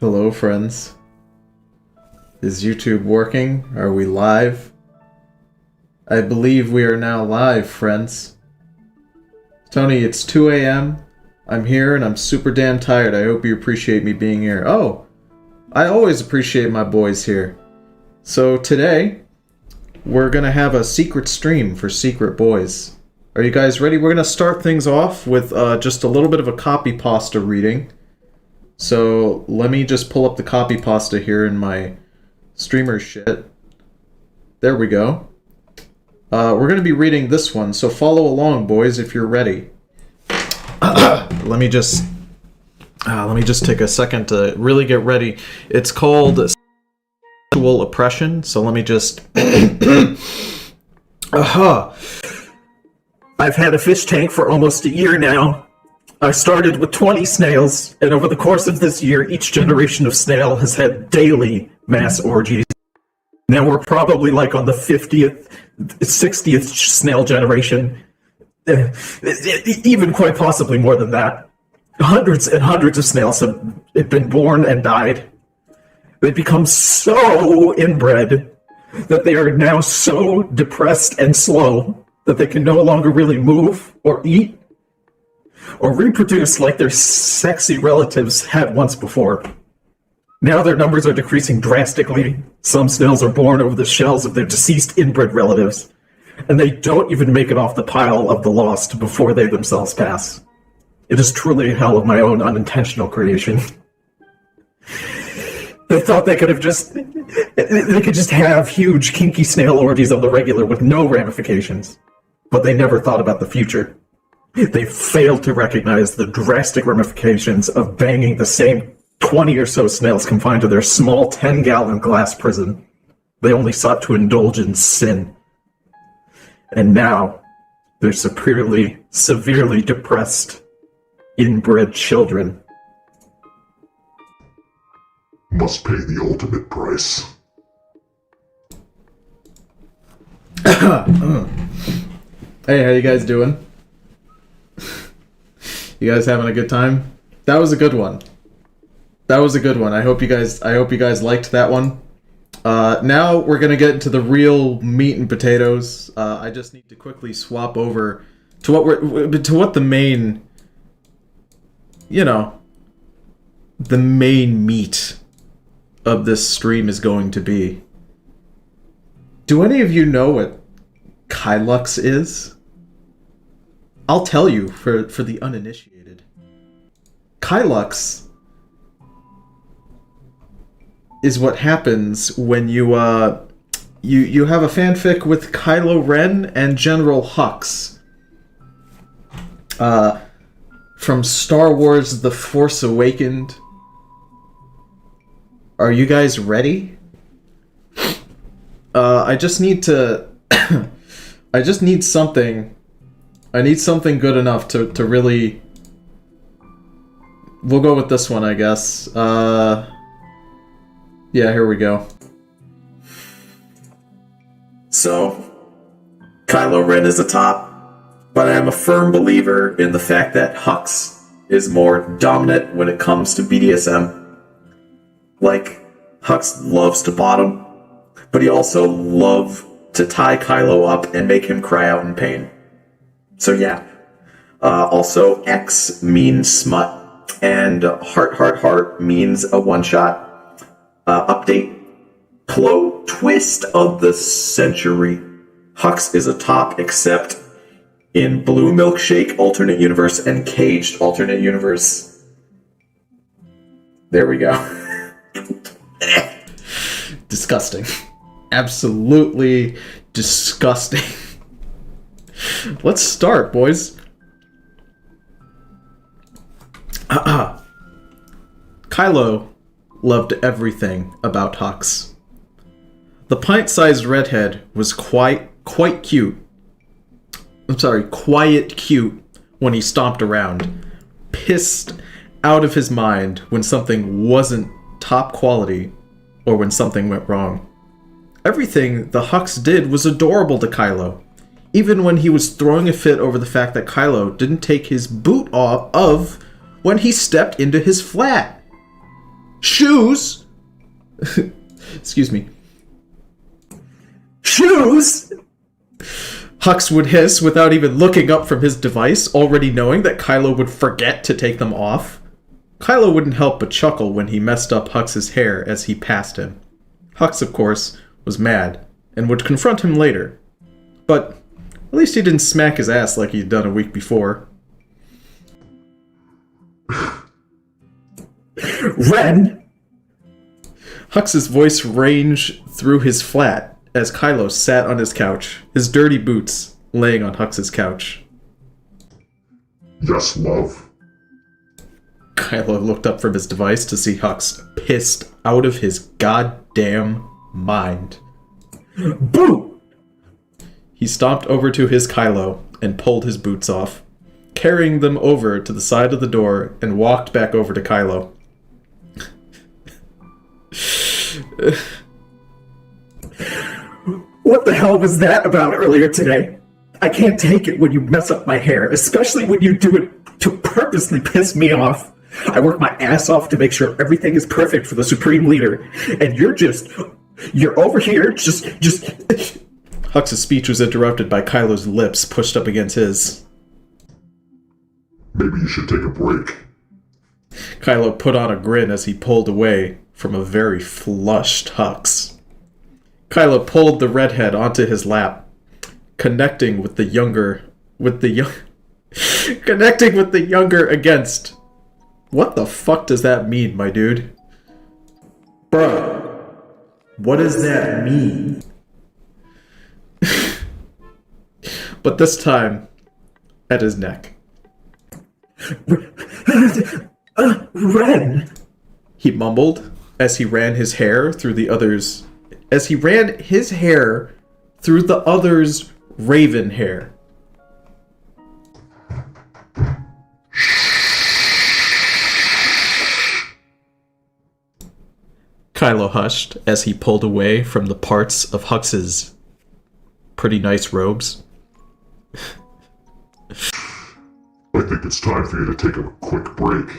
Hello, friends. Is YouTube working? Are we live? I believe we are now live, friends. Tony, it's 2 a.m. I'm here and I'm super damn tired. I hope you appreciate me being here. Oh, I always appreciate my boys here. So today, we're gonna have a secret stream for Secret Boys. Are you guys ready? We're gonna start things off with just a little bit of a copy pasta reading. So let me just pull up the copy pasta here in my streamer shit. There we go. We're going to be reading this one, so follow along, boys, if you're ready. Let me just take a second to really get ready. It's called Sexual Oppression, so let me just... I've had a fish tank for almost a year now. I started with 20 snails, and over the course of this year, each generation of snail has had daily mass orgies. Now we're probably like on the 50th, 60th snail generation. Even quite possibly more than that. Hundreds and hundreds of snails have been born and died. They become so inbred that they are now so depressed and slow that they can no longer really move or eat or reproduce like their sexy relatives had once before. Now their numbers are decreasing drastically. Some snails are born over the shells of their deceased inbred relatives, and they don't even make it off the pile of the lost before they themselves pass. It is truly a hell of my own unintentional creation. They thought they could just have huge kinky snail orgies on the regular with no ramifications, but they never thought about the future. They failed to recognize the drastic ramifications of banging the same 20 or so snails confined to their small 10-gallon glass prison. They only sought to indulge in sin. And now, they're severely depressed, inbred children. Must pay the ultimate price. Hey, how you guys doing? You guys having a good time? That was a good one. That was a good one. I hope you guys liked that one. Now we're gonna get into the real meat and potatoes. I just need to quickly swap over to what the main, the main meat of this stream is going to be. Do any of you know what Kylux is? I'll tell you for the uninitiated. Kylux is what happens when you have a fanfic with Kylo Ren and General Hux from Star Wars The Force Awakened. Are you guys ready? I just need something. I need something good enough to really... We'll go with this one, I guess. Yeah, here we go. So, Kylo Ren is a top, but I am a firm believer in the fact that Hux is more dominant when it comes to BDSM. Like, Hux loves to bottom, but he also loves to tie Kylo up and make him cry out in pain. So yeah. Also, X means smut, and heart means a one-shot. Update. Plot twist of the century. Hux is a top, except in Blue Milkshake Alternate Universe and Caged Alternate Universe. There we go. Disgusting. Absolutely disgusting. Let's start, boys. Kylo loved everything about Hux. The pint-sized redhead was quiet cute when he stomped around, pissed out of his mind when something wasn't top quality or when something went wrong. Everything the Hux did was adorable to Kylo, even when he was throwing a fit over the fact that Kylo didn't take his boot off when he stepped into his flat. Shoes? Excuse me. Shoes? Hux would hiss without even looking up from his device, already knowing that Kylo would forget to take them off. Kylo wouldn't help but chuckle when he messed up Hux's hair as he passed him. Hux, of course, was mad, and would confront him later. But at least he didn't smack his ass like he'd done a week before. Ren? Hux's voice ranged through his flat as Kylo sat on his couch, his dirty boots laying on Hux's couch. Yes, love. Kylo looked up from his device to see Hux pissed out of his goddamn mind. Boo! He stomped over to his Kylo and pulled his boots off, carrying them over to the side of the door and walked back over to Kylo. What the hell was that about earlier today? I can't take it when you mess up my hair, especially when you do it to purposely piss me off. I work my ass off to make sure everything is perfect for the Supreme Leader, and you're over here just... Hux's speech was interrupted by Kylo's lips pushed up against his. Maybe you should take a break. Kylo put on a grin as he pulled away from a very flushed Hux. Kylo pulled the redhead onto his lap, connecting with the younger against. What the fuck does that mean, my dude? Bruh, what does that mean? But this time, at his neck. Ren! He mumbled as he ran his hair through the other's raven hair. Kylo hushed as he pulled away from the parts of Hux's pretty nice robes. I think it's time for you to take a quick break.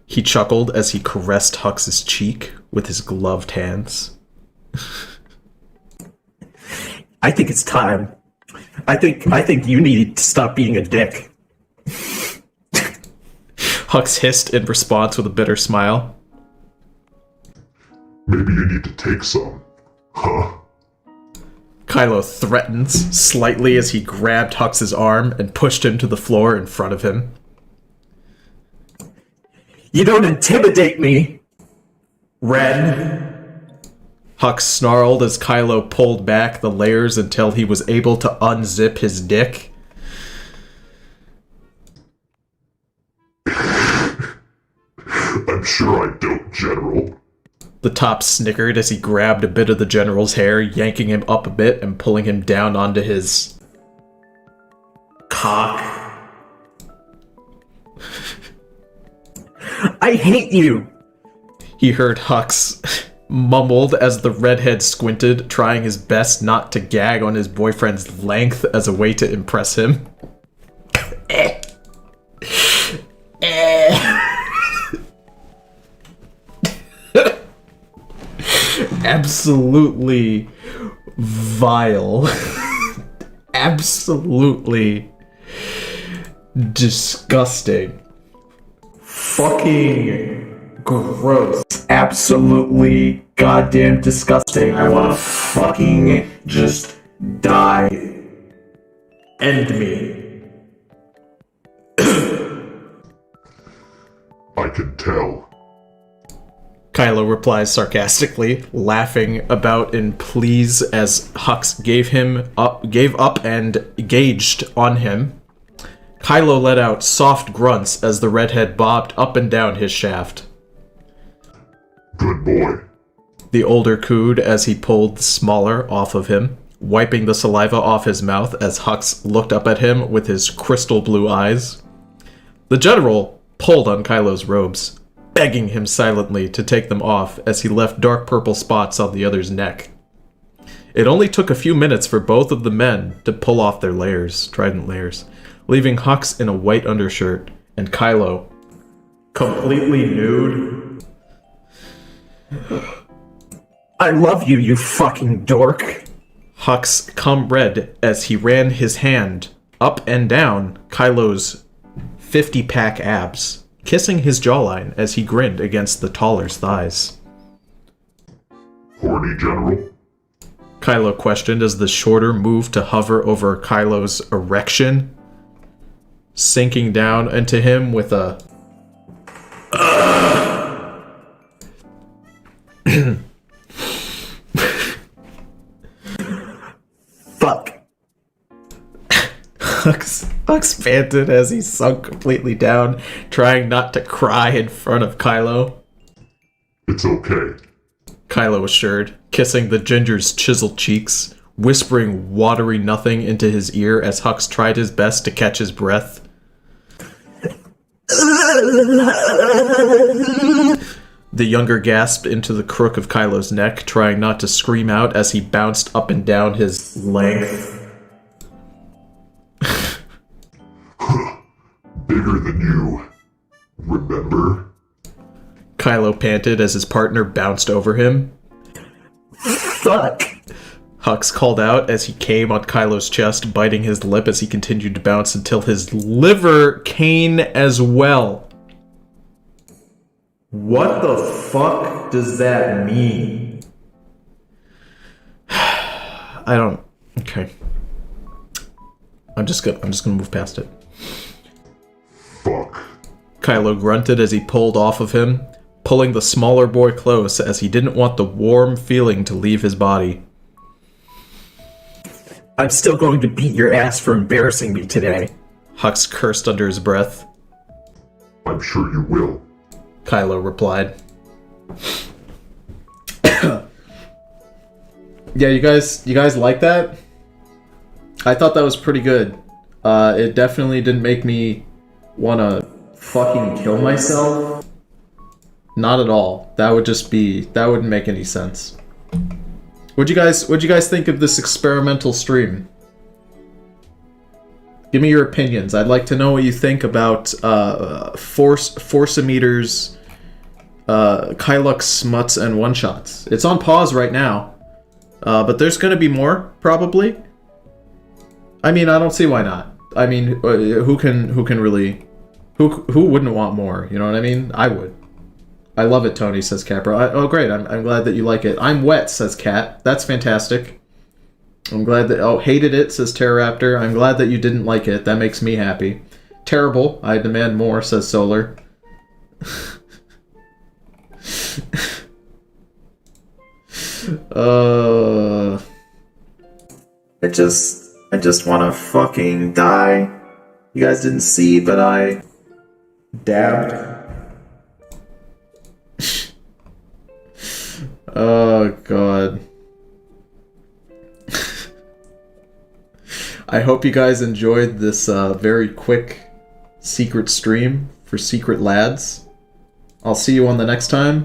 He chuckled as he caressed Hux's cheek with his gloved hands. I think it's time. I think you need to stop being a dick. Hux hissed in response with a bitter smile. Maybe you need to take some. Huh? Kylo threatens slightly as he grabbed Hux's arm and pushed him to the floor in front of him. You don't intimidate me, Ren. Hux snarled as Kylo pulled back the layers until he was able to unzip his dick. I'm sure I don't, General. The top snickered as he grabbed a bit of the general's hair, yanking him up a bit and pulling him down onto his cock. I hate you! He heard Hux mumbled as the redhead squinted, trying his best not to gag on his boyfriend's length as a way to impress him. Absolutely vile. Absolutely disgusting. Fucking gross. Absolutely goddamn disgusting. I wanna fucking just die. End me. I can tell. Kylo replies sarcastically, laughing about in please as Hux gave up and gauged on him. Kylo let out soft grunts as the redhead bobbed up and down his shaft. Good boy. The older cooed as he pulled the smaller off of him, wiping the saliva off his mouth as Hux looked up at him with his crystal blue eyes. The general pulled on Kylo's robes, begging him silently to take them off as he left dark purple spots on the other's neck. It only took a few minutes for both of the men to pull off their trident layers, leaving Hux in a white undershirt and Kylo, completely nude, I love you, you fucking dork. Hux come red as he ran his hand up and down Kylo's 50-pack abs, kissing his jawline as he grinned against the taller's thighs. Horny General? Kylo questioned as the shorter moved to hover over Kylo's erection, sinking down into him with a... Fuck. Hux panted as he sunk completely down, trying not to cry in front of Kylo. It's okay. Kylo assured, kissing the ginger's chiseled cheeks, whispering watery nothing into his ear as Hux tried his best to catch his breath. The younger gasped into the crook of Kylo's neck, trying not to scream out as he bounced up and down his length. Bigger than you. Remember? Kylo panted as his partner bounced over him. Fuck. Hux called out as he came on Kylo's chest, biting his lip as he continued to bounce until his liver came as well. What the fuck does that mean? I don't... Okay. I'm just gonna move past it. Fuck. Kylo grunted as he pulled off of him, pulling the smaller boy close as he didn't want the warm feeling to leave his body. I'm still going to beat your ass for embarrassing me today. Hux cursed under his breath. I'm sure you will. Kylo replied. Yeah, you guys like that? I thought that was pretty good. It definitely didn't make me wanna fucking kill myself. Not at all. That wouldn't make any sense. What'd you guys think of this experimental stream? Give me your opinions. I'd like to know what you think about Force-Emitters, Kylux smuts, and one-shots. It's on pause right now, but there's gonna be more, probably. I mean, I don't see why not. I mean, who wouldn't want more? You know what I mean? I would. I love it, Tony, says Capra. Oh, great. I'm glad that you like it. I'm wet, says Cat. That's fantastic. I'm glad that... Oh, hated it, says Terroraptor. I'm glad that you didn't like it. That makes me happy. Terrible. I demand more, says Solar. I just want to fucking die. You guys didn't see, but I dabbed. Oh, God. I hope you guys enjoyed this very quick secret stream for Secret Lads. I'll see you on the next time.